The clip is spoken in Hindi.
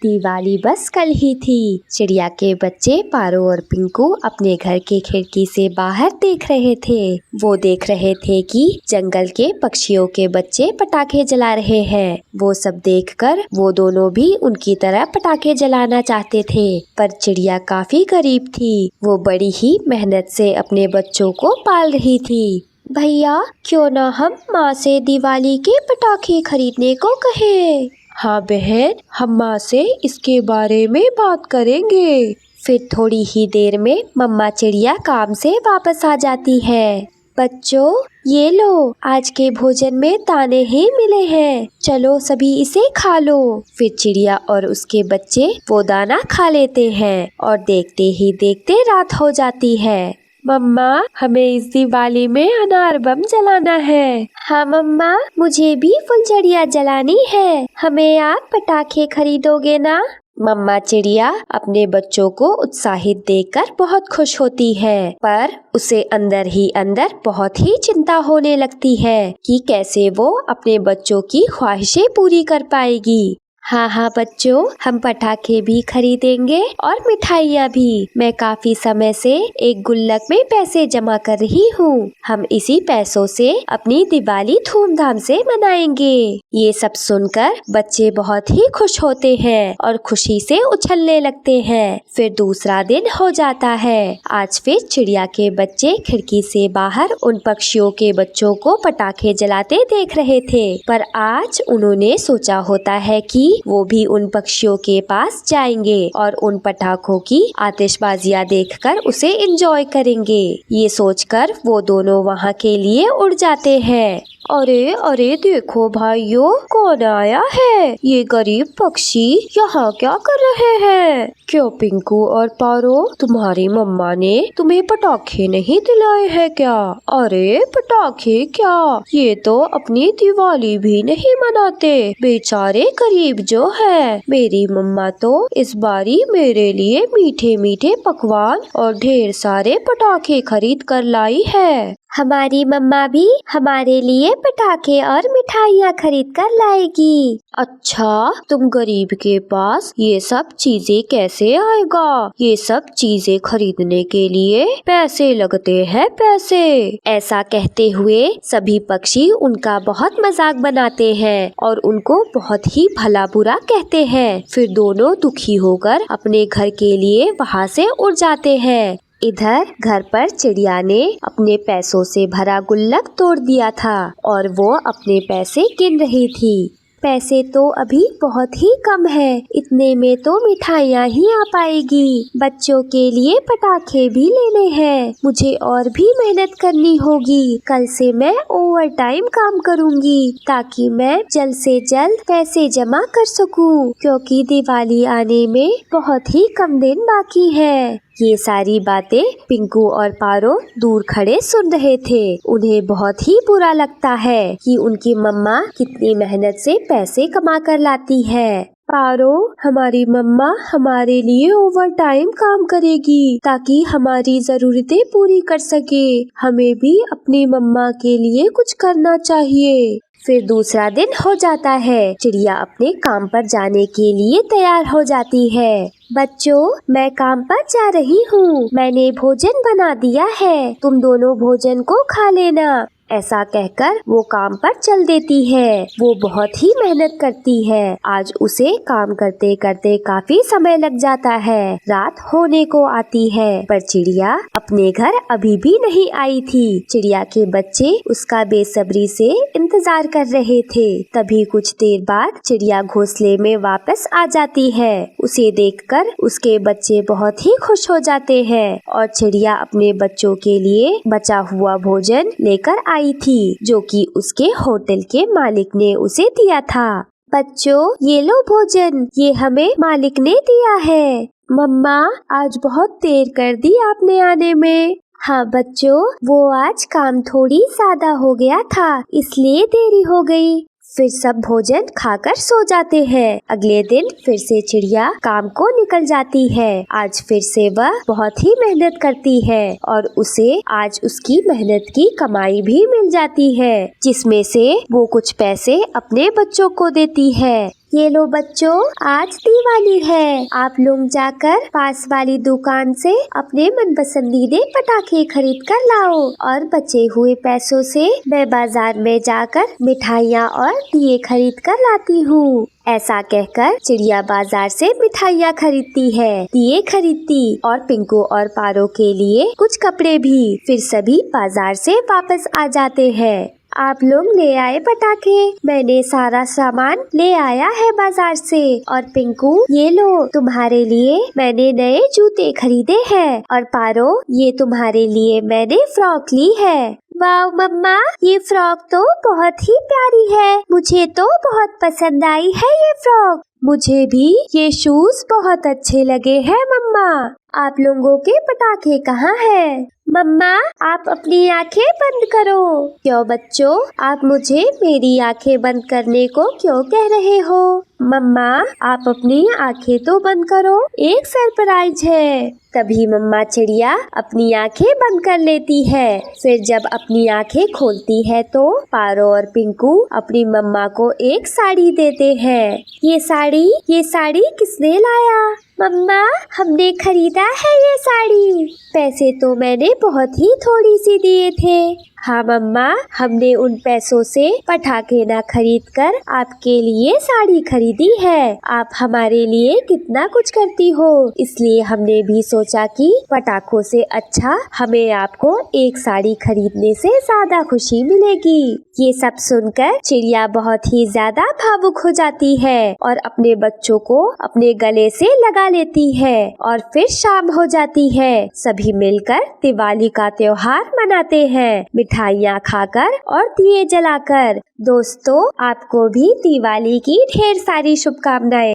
दिवाली बस कल ही थी। चिड़िया के बच्चे पारो और पिंकू अपने घर की खिड़की से बाहर देख रहे थे। वो देख रहे थे कि जंगल के पक्षियों के बच्चे पटाखे जला रहे हैं। वो सब देखकर वो दोनों भी उनकी तरह पटाखे जलाना चाहते थे, पर चिड़िया काफी गरीब थी। वो बड़ी ही मेहनत से अपने बच्चों को पाल रही थी। भैया, क्यों ना हम माँ से दिवाली के पटाखे खरीदने को कहें। हाँ बहन, हम माँ से इसके बारे में बात करेंगे। फिर थोड़ी ही देर में मम्मा चिड़िया काम से वापस आ जाती है। बच्चों, ये लो, आज के भोजन में दाने ही मिले हैं, चलो सभी इसे खा लो। फिर चिड़िया और उसके बच्चे वो दाना खा लेते हैं और देखते ही देखते रात हो जाती है। मम्मा, हमें इस दिवाली में अनार बम जलाना है। हाँ मम्मा, मुझे भी फुलझड़ियाँ जलानी है। हमें आप पटाखे खरीदोगे ना? मम्मा चिड़िया अपने बच्चों को उत्साहित देखकर बहुत खुश होती है, पर उसे अंदर ही अंदर बहुत ही चिंता होने लगती है कि कैसे वो अपने बच्चों की ख्वाहिशें पूरी कर पाएगी। हाँ बच्चों, हम पटाखे भी खरीदेंगे और मिठाइयाँ भी। मैं काफी समय से एक गुल्लक में पैसे जमा कर रही हूँ। हम इसी पैसों से अपनी दिवाली धूमधाम से मनाएंगे। ये सब सुनकर बच्चे बहुत ही खुश होते हैं और खुशी से उछलने लगते हैं। फिर दूसरा दिन हो जाता है। आज फिर चिड़िया के बच्चे खिड़की से बाहर उन पक्षियों के बच्चों को पटाखे जलाते देख रहे थे, पर आज उन्होंने सोचा होता है कि वो भी उन पक्षियों के पास जाएंगे और उन पटाखों की आतिशबाजियां देखकर उसे एंजॉय करेंगे। ये सोचकर वो दोनों वहाँ के लिए उड़ जाते हैं। अरे अरे, देखो भाइयों, कौन आया है? ये गरीब पक्षी यहाँ क्या कर रहे हैं? क्यों पिंकू और पारो, तुम्हारी मम्मा ने तुम्हें पटाखे नहीं दिलाए हैं क्या? अरे पटाखे क्या, ये तो अपनी दिवाली भी नहीं मनाते, बेचारे गरीब जो है। मेरी मम्मा तो इस बारी मेरे लिए मीठे मीठे पकवान और ढेर सारे पटाखे खरीद कर लाई है। हमारी मम्मा भी हमारे लिए पटाखे और मिठाइयाँ खरीद कर लाएगी। अच्छा, तुम गरीब के पास ये सब चीजें कैसे आएगा? ये सब चीजें खरीदने के लिए पैसे लगते हैं, पैसे। ऐसा कहते हुए सभी पक्षी उनका बहुत मजाक बनाते हैं और उनको बहुत ही भला बुरा कहते हैं। फिर दोनों दुखी होकर अपने घर के लिए वहाँ से उड़ जाते हैं। इधर घर पर चिड़िया ने अपने पैसों से भरा गुल्लक तोड़ दिया था और वो अपने पैसे गिन रही थी। पैसे तो अभी बहुत ही कम है, इतने में तो मिठाइयाँ ही आ पाएगी। बच्चों के लिए पटाखे भी लेने हैं, मुझे और भी मेहनत करनी होगी। कल से मैं ओवर टाइम काम करूँगी ताकि मैं जल्द से जल्द पैसे जमा कर सकूँ, क्योंकि दिवाली आने में बहुत ही कम दिन बाकी है। ये सारी बातें पिंकू और पारो दूर खड़े सुन रहे थे। उन्हें बहुत ही बुरा लगता है कि उनकी मम्मा कितनी मेहनत से पैसे कमा कर लाती है। पारो, हमारी मम्मा हमारे लिए ओवर टाइम काम करेगी ताकि हमारी जरूरतें पूरी कर सके। हमें भी अपनी मम्मा के लिए कुछ करना चाहिए। फिर दूसरा दिन हो जाता है। चिड़िया अपने काम पर जाने के लिए तैयार हो जाती है। बच्चों, मैं काम पर जा रही हूँ, मैंने भोजन बना दिया है, तुम दोनों भोजन को खा लेना। ऐसा कहकर वो काम पर चल देती है। वो बहुत ही मेहनत करती है। आज उसे काम करते करते काफी समय लग जाता है। रात होने को आती है, पर चिड़िया अपने घर अभी भी नहीं आई थी। चिड़िया के बच्चे उसका बेसब्री से इंतजार कर रहे थे। तभी कुछ देर बाद चिड़िया घोंसले में वापस आ जाती है। उसे देखकर उसके बच्चे बहुत ही खुश हो जाते हैं और चिड़िया अपने बच्चों के लिए बचा हुआ भोजन लेकर आई थी, जो कि उसके होटल के मालिक ने उसे दिया था। बच्चों, ये लो भोजन, ये हमें मालिक ने दिया है। मम्मा, आज बहुत देर कर दी आपने आने में। हाँ बच्चों, वो आज काम थोड़ी ज्यादा हो गया था, इसलिए देरी हो गई। फिर सब भोजन खाकर सो जाते हैं। अगले दिन फिर से चिड़िया काम को निकल जाती है। आज फिर से वह बहुत ही मेहनत करती है और उसे आज उसकी मेहनत की कमाई भी मिल जाती है, जिसमें से वो कुछ पैसे अपने बच्चों को देती है। ये लो बच्चों, आज दिवाली है। आप लोग जाकर पास वाली दुकान से अपने मन पसंदीदे पटाखे खरीद कर लाओ और बचे हुए पैसों से मैं बाजार में जाकर मिठाइयाँ और दिए खरीद कर लाती हूँ। ऐसा कहकर चिड़िया बाजार से मिठाइयाँ खरीदती है, दिए खरीदती और पिंकू और पारो के लिए कुछ कपड़े भी। फिर सभी बाजार से वापस आ जाते हैं। आप लोग ले आए पटाखे? मैंने सारा सामान ले आया है बाजार से। और पिंकू, ये लो तुम्हारे लिए मैंने नए जूते खरीदे हैं। और पारो, ये तुम्हारे लिए मैंने फ्रॉक ली है। वाह मम्मा, ये फ्रॉक तो बहुत ही प्यारी है। मुझे तो बहुत पसंद आई है ये फ्रॉक। मुझे भी ये शूज बहुत अच्छे लगे हैं मम्मा। आप लोगों के पटाखे कहाँ हैं? मम्मा, आप अपनी आंखें बंद करो। क्यों बच्चों, आप मुझे मेरी आंखें बंद करने को क्यों कह रहे हो? मम्मा, आप अपनी आंखें तो बंद करो, एक सरप्राइज है। तभी मम्मा चिड़िया अपनी आंखें बंद कर लेती है। फिर जब अपनी आंखें खोलती है तो पारो और पिंकू अपनी मम्मा को एक साड़ी देते हैं। ये साड़ी किसने लाया? मम्मा, हमने खरीदा है ये साड़ी। पैसे तो मैंने बहुत ही थोड़ी सी दिए थे। हाँ मम्मा, हमने उन पैसों से पटाखे ना खरीद कर आपके लिए साड़ी खरीदी है। आप हमारे लिए कितना कुछ करती हो, इसलिए हमने भी सोचा कि पटाखों से अच्छा हमें आपको एक साड़ी खरीदने से ज्यादा खुशी मिलेगी। ये सब सुनकर चिड़िया बहुत ही ज्यादा भावुक हो जाती है और अपने बच्चों को अपने गले से लगा लेती है। और फिर शाम हो जाती है। सभी मिलकर दिवाली का त्योहार मनाते हैं, मिठाइयाँ खाकर और दिए जलाकर। दोस्तों, आपको भी दिवाली की ढेर सारी शुभकामनाएं।